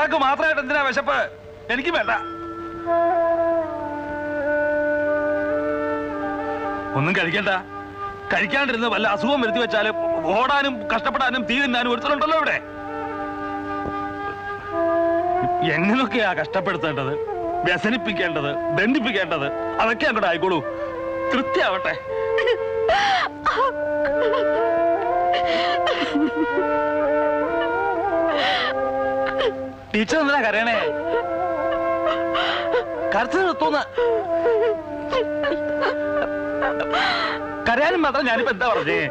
ഒരാൾക്ക് മാത്രമായിട്ട് എന്തിനാ വിശപ്പ്? എനിക്ക് വേണ്ട. ഒന്നും കഴിക്കണ്ട. കഴിക്കാണ്ടിരുന്ന് വല്ല അസുഖം വരുത്തി വെച്ചാല് ഓടാനും കഷ്ടപ്പെടാനും തീ തിന്നാനും ഒരുത്തരുണ്ടല്ലോ ഇവിടെ. എങ്ങനൊക്കെയാ കഷ്ടപ്പെടുത്തേണ്ടത്, വ്യസനിപ്പിക്കേണ്ടത്, ബന്ധിപ്പിക്കേണ്ടത്, അതൊക്കെ അങ്ങോട്ട് ആയിക്കോളൂ. തൃപ്തിയാവട്ടെ. ടീച്ചർ എന്തിനാ കരയണേ? കരച്ചു നിർത്തൂന്ന്. കരയാനും മാത്രം ഞാനിപ്പോ എന്താ പറഞ്ഞേ?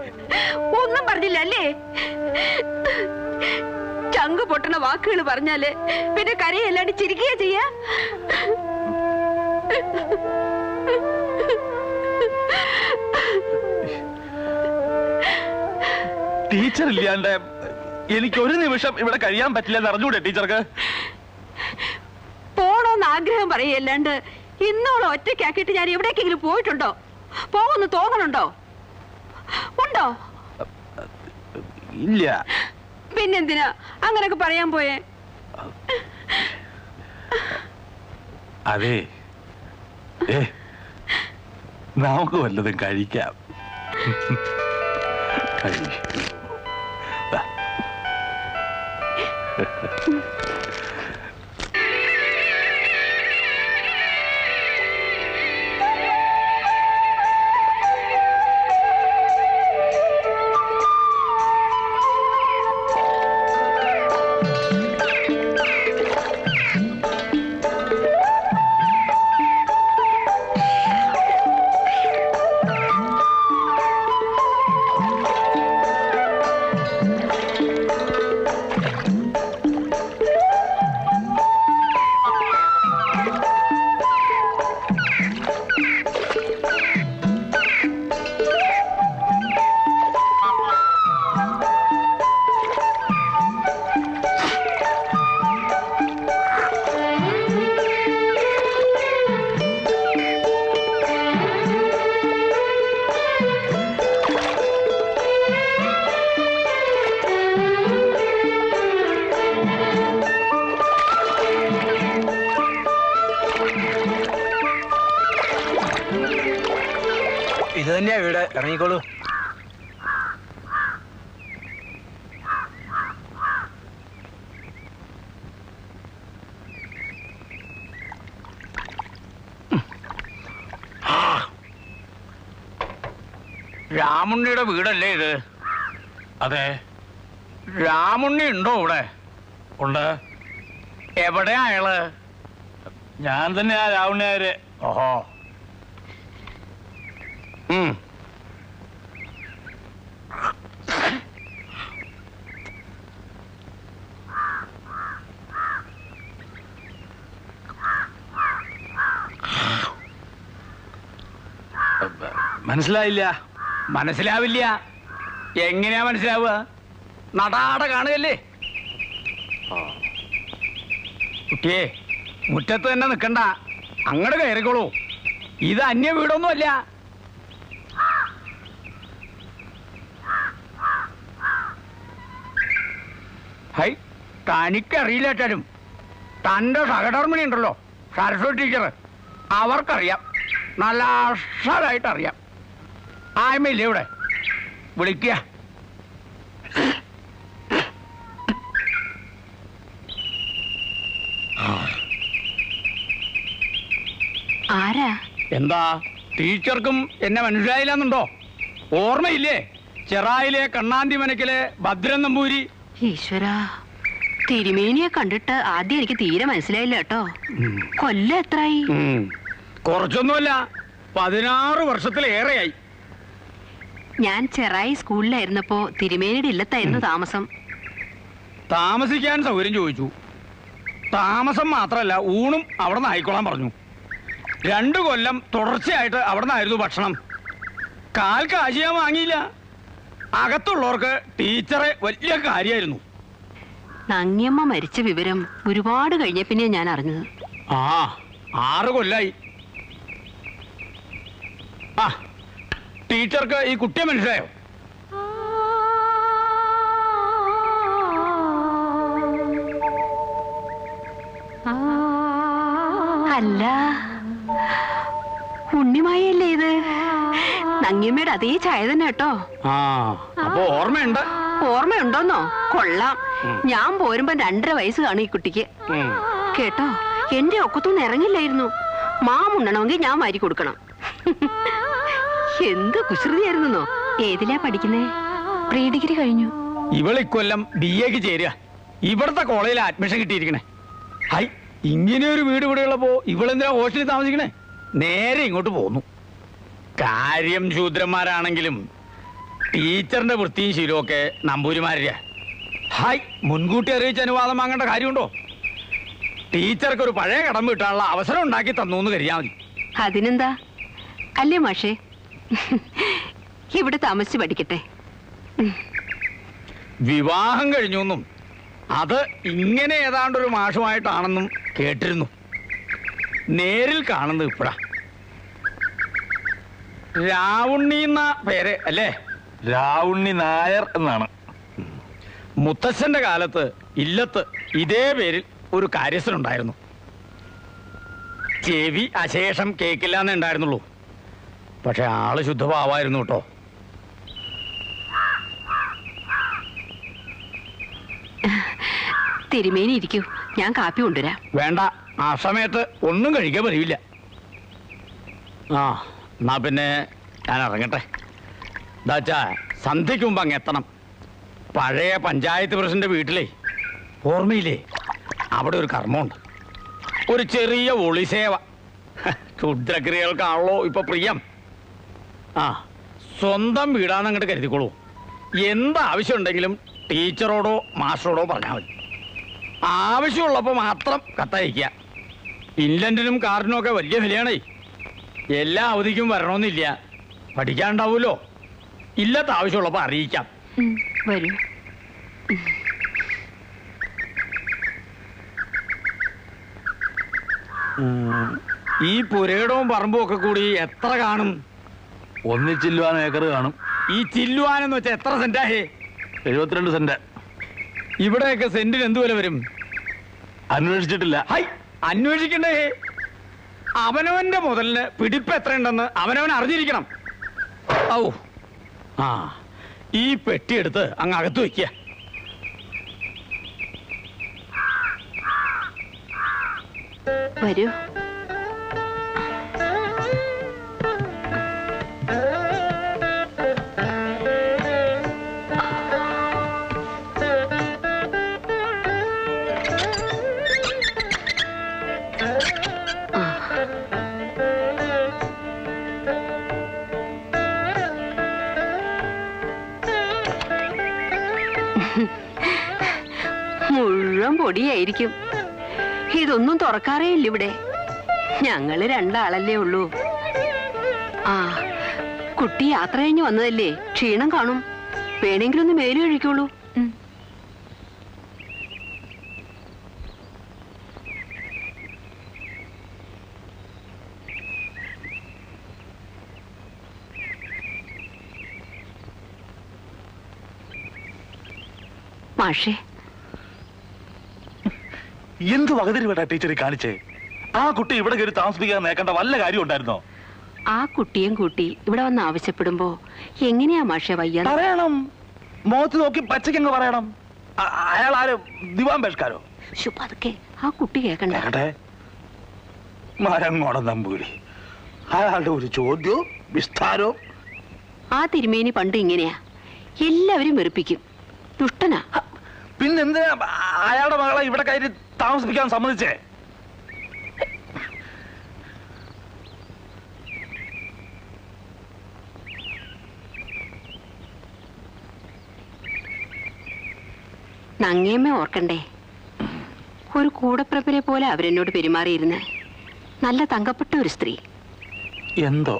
ഒന്നും പറഞ്ഞില്ല അല്ലേ? ചങ്ക് പൊട്ടണ വാക്കുകൾ പറഞ്ഞാല് പിന്നെ കരയല്ലാണ്ട് ചിരിക്കുക ചെയ്യാ. ടീച്ചർ ഇല്ലാണ്ട് എനിക്കൊരു നിമിഷം ഇവിടെ കഴിയാൻ പറ്റില്ലെന്ന് അറിഞ്ഞൂടെ ടീച്ചർക്ക്? പോണോന്ന് ആഗ്രഹം പറയല്ലാണ്ട് ഇന്നോളം ഒറ്റയ്ക്കാക്കിയിട്ട് ഞാൻ എവിടേക്കെങ്കിലും പോയിട്ടുണ്ടോ? പോവെന്ന് തോന്നണുണ്ടോ? ഉണ്ടോ? ഇല്ല. പിന്നെന്തിനാ അങ്ങനൊക്കെ പറയാൻ പോയേ? അതെ, നമുക്ക് വല്ലതും കഴിക്കാം. ഇത് തന്നെയാ വീട്. ഇറങ്ങിക്കോളൂ. രാമുണ്ണിയുടെ വീടല്ലേ ഇത്? അതെ. രാമുണ്ണി ഉണ്ടോ ഇവിടെ? ഉണ്ട്. എവിടെയാ അയാള്? ഞാൻ തന്നെയാ രാവുണ്ണിയാര്. ഓഹോ. മനസ്സിലായില്ല. മനസ്സിലാവില്ല. എങ്ങനെയാ മനസ്സിലാവുക? നടാടെ കാണുകയല്ലേ. കുട്ടിയെ, മുറ്റത്ത് തന്നെ നിൽക്കണ്ട, അങ്ങോട്ട് കയറിക്കോളൂ. ഇത് അന്യ വീടൊന്നുമല്ല. ഹൈ, തനിക്കറിയില്ലേറ്റാലും തൻ്റെ സഹധർമ്മിണി ഉണ്ടല്ലോ, സരസ്വതി ടീച്ചർ, അവർക്കറിയാം. നല്ല അക്ഷരായിട്ടറിയാം. ആയ്മയില്ലേ ഇവിടെ? വിളിക്കുക. ആരാ? എന്താ, ടീച്ചർക്കും എന്നെ മനസ്സിലായില്ലെന്നുണ്ടോ? ഓർമ്മയില്ലേ? ചെറായിലെ കണ്ണാന്തി മനക്കിലെ ഭദ്രൻ നമ്പൂരി. ഈശ്വരാ, തിരുമേനിയെ കണ്ടിട്ട് ആദ്യം എനിക്ക് തീരെ മനസ്സിലായില്ല കേട്ടോ. കൊല്ലം എത്രയായി? കുറച്ചൊന്നുമല്ല, 16 വർഷത്തിലേറെയായി. ഞാൻ ചെറായി സ്കൂളിലായിരുന്നപ്പോ തിരുമേനിയുടെ ഇല്ലത്തായിരുന്നു താമസം. താമസിക്കാൻ സൗകര്യം ചോദിച്ചു. താമസം മാത്രമല്ല, ഊണും അവിടെ നിന്ന് ആയിക്കോളാൻ പറഞ്ഞു. 2 കൊല്ലം തുടർച്ചയായിട്ട് അവിടെ നിന്നായിരുന്നു ഭക്ഷണം. കാൽ കാശ് ഞാൻ വാങ്ങിയില്ല. അകത്തുള്ളവർക്ക് ടീച്ചറെ വലിയ കാര്യമായിരുന്നു. നങ്ങിയമ്മ മരിച്ച വിവരം ഒരുപാട് കഴിഞ്ഞ പിന്നെ ഞാൻ അറിഞ്ഞത്. 6 കൊല്ലായി. ടീച്ചർക്ക് ഈ കുട്ടിയെ മനസ്സിലായോ? അല്ല, ഉണ്ണിമായല്ലേ ഇത്? നങ്ങിയമ്മയുടെ അതേ ചായ തന്നെ കേട്ടോ. ആ, അപ്പൊ ഓർമ്മയുണ്ട്. ഓർമ്മയുണ്ടോന്നോ? കൊള്ളാം. ഞാൻ പോരുമ്പോ 2.5 വയസ്സ് കാണും ഈ കുട്ടിക്ക്. കേട്ടോ, എന്റെ ഒക്കത്തൊന്നും ഇറങ്ങില്ലായിരുന്നു. മാമുണ്ണണമെങ്കിൽ ഞാൻ വാരി കൊടുക്കണം. എന്ത് കുസൃതിയായിരുന്നോ. ഏതിലാ പഠിക്കുന്നേ? പ്രീ ഡിഗ്രി കഴിഞ്ഞു. ഇവളിക്കൊല്ലം BA ചേരുക. ഇവിടുത്തെ കോളേജിൽ അഡ്മിഷൻ കിട്ടിയിരിക്കണേ. ഹൈ, ഇങ്ങനെ ഒരു വീട് ഇവിടെ ഉള്ളപ്പോ ഇവളെന്തിനാ ഹോസ്റ്റലിൽ താമസിക്കണേ? നേരെ ഇങ്ങോട്ട് പോന്നു. കാര്യം ശൂദ്രന്മാരാണെങ്കിലും ടീച്ചറിന്റെ വൃത്തിയും ശീലവും ഒക്കെ നമ്പൂരിമാരുടെ. ഹായ്, മുൻകൂട്ടി അറിയിച്ച് അനുവാദം വാങ്ങേണ്ട കാര്യമുണ്ടോ? ടീച്ചർക്ക് ഒരു പഴയ കടം വീട്ടാനുള്ള അവസരം ഉണ്ടാക്കി തന്നു എന്ന് കരുതിയാ മതി. അതിനെന്താ? അല്ലേ മാഷേ? ഇവിടെ താമസിച്ച് പഠിക്കട്ടെ. വിവാഹം കഴിഞ്ഞുവെന്നും അത് ഇങ്ങനെ ഏതാണ്ടൊരു മാഷുമായിട്ടാണെന്നും കേട്ടിരുന്നു. നേരിൽ കാണുന്നത് ഇപ്പഴാ. രാവുണ്ണി എന്ന പേര് അല്ലേ? രാവുണ്ണി നായർ എന്നാണ്. മുത്തച്ഛന്റെ കാലത്ത് ഇല്ലത്ത് ഇതേ പേരിൽ ഒരു കാര്യസ്ഥനുണ്ടായിരുന്നു. ചെവി അശേഷം കേക്കില്ല എന്നേ ഉണ്ടായിരുന്നുള്ളൂ. പക്ഷെ ആള് ശുദ്ധഭാവായിരുന്നു കേട്ടോ. തിരുമേനി ഇരിക്കൂ, ഞാൻ കാപ്പി കൊണ്ടുവരാം. വേണ്ട, ആ സമയത്ത് ഒന്നും കഴിക്കാൻ പറ്റില്ല. ആ, എന്നാ പിന്നെ ഞാൻ ഇറങ്ങട്ടെ. എന്താച്ചാ സന്ധ്യയ്ക്ക് മുമ്പ് അങ്ങ് എത്തണം. പഴയ പഞ്ചായത്ത് പ്രസിഡന്റ് വീട്ടിലേ, ഓർമ്മയില്ലേ, അവിടെ ഒരു കർമ്മമുണ്ട്. ഒരു ചെറിയ ഒളിസേവ. ക്ഷുദ്രക്രിയകൾക്കാണല്ലോ ഇപ്പൊ പ്രിയം. ആ, സ്വന്തം വീടാന്ന് അങ്ങോട്ട് കരുതിക്കോളൂ. എന്താവശ്യം ഉണ്ടെങ്കിലും ടീച്ചറോടോ മാസ്റ്ററോടോ പറഞ്ഞാൽ മതി. ആവശ്യമുള്ളപ്പോൾ മാത്രം കത്തയക്കുക. ഇൻലൻഡിനും കാറിനും ഒക്കെ വലിയ വിലയാണേ. എല്ലാ അവധിക്കും വരണമെന്നില്ല. പഠിക്കാനുണ്ടാവുമല്ലോ. ഇല്ലാത്ത ആവശ്യമുള്ളപ്പോൾ അറിയിക്കാം. വരൂ. ഈ പുരയിടവും പറമ്പും ഒക്കെ കൂടി എത്ര കാണും? ഒന്നിച്ചില്ലുവാൻ ഏക്കർ കാണും. ഈ ചില്ലുവാനെന്ന് വെച്ചാൽ എത്ര സെന്റാഹേ? 72 സെന്റ്. ഇവിടെയൊക്കെ സെന്റിന് എന്ത് വില വരും? അന്വേഷിച്ചിട്ടില്ല. ഹൈ, അന്വേഷിക്കണ്ടേ? അവനവന്റെ മുതലിന് പിടിപ്പ് എത്രയുണ്ടെന്ന് അവനവൻ അറിഞ്ഞിരിക്കണം. ഔ, ആ, ഈ പെട്ടിയെടുത്ത് അങ്ങ് അകത്ത് വയ്ക്കുക. വരൂ. മുഴുവൻ പൊടിയായിരിക്കും. ഇതൊന്നും തുറക്കാറേ ഇല്ല ഇവിടെ. ഞങ്ങള് 2 ആളല്ലേ ഉള്ളൂ. ആ, കുട്ടി യാത്ര കഴിഞ്ഞ് വന്നതല്ലേ, ക്ഷീണം കാണും. വേണമെങ്കിലും ഒന്ന് മേല് കഴിക്കോളൂ. മാഷേ, എന്ത് വകതിരിവേട്ടാ ടീച്ചറെ കാണിച്ചേ? ആ കുട്ടി ഇവിടെ കയറി താമസിപ്പിക്കാൻ നേക്കേണ്ട വല്ല കാര്യം ഉണ്ടായിരുന്നോ? ആ കുട്ടിയും കൂട്ടി ഇവിടെ വന്ന് ആവശ്യപ്പെടുമ്പോ എങ്ങനെയാ മാഷേ വയ്യ? പറയണം, മുഖത്ത് നോക്കി പച്ചക്കങ്ങ് പറയണം. അയാൾ ആര്? ദിവാൻ ബേഷ്കാരോ? അതൊക്കെ ആ കുട്ടി കേക്കണ്ട. കേട്ടെ, മരങ്ങോടം നമ്പൂരി. അയാളുടെ ഒരു ചോദ്യവും വിസ്താരവും. ആ തിരുമേനി പണ്ട് ഇങ്ങനെയാ, എല്ലാവരും വെറുപ്പിക്കും. ദുഷ്ടനാ. പിന്നെന്തിനാ അയാളുടെ മകളെ ഇവിടെ കയറി താമസിപ്പിക്കാൻ സമ്മതിച്ചേ? നങ്ങേമ്മ ഓർക്കണ്ടേ, ഒരു കൂടപ്പിറപ്പിനെ പോലെ അവരെന്നോട് പെരുമാറിയിരുന്നേ. നല്ല തങ്കപ്പെട്ട ഒരു സ്ത്രീ. എന്തോ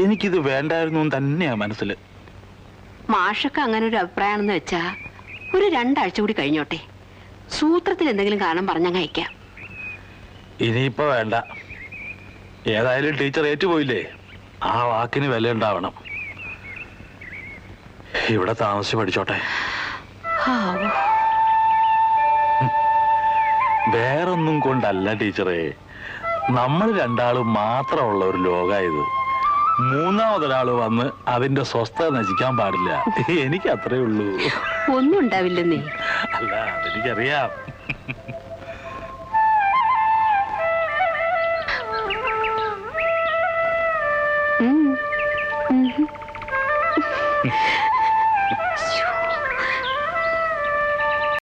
എനിക്കിത് വേണ്ടായിരുന്നു തന്നെയാ മനസ്സിൽ. മാഷക്ക് അങ്ങനെ ഒരു അഭിപ്രായമാണെന്ന് വെച്ചാ ഒരു 2 ആഴ്ച കൂടി കഴിഞ്ഞോട്ടെ. സൂത്രത്തിൽ എന്തെങ്കിലും കാരണം പറഞ്ഞങ്ങ് അയക്കാം. ഇനിയിപ്പോ വേണ്ട. ഏതായാലും ടീച്ചർ ഏറ്റുപോയില്ലേ, ആ വാക്കിന് വില ഉണ്ടാവണം. ഇവിടെ താമസിച്ച് പഠിച്ചോട്ടെ. വേറൊന്നും കൊണ്ടല്ല ടീച്ചറെ, നമ്മൾ രണ്ടാളും മാത്രമുള്ള ഒരു ലോകായത്. മൂന്നാമതൊരാള് വന്ന് അതിന്റെ സ്വസ്ഥത നശിക്കാൻ പാടില്ല. എനിക്ക് അത്രേ ഉള്ളൂ. ഒന്നും ഉണ്ടാവില്ലെന്നേ. അല്ല, അതെനിക്കറിയാം.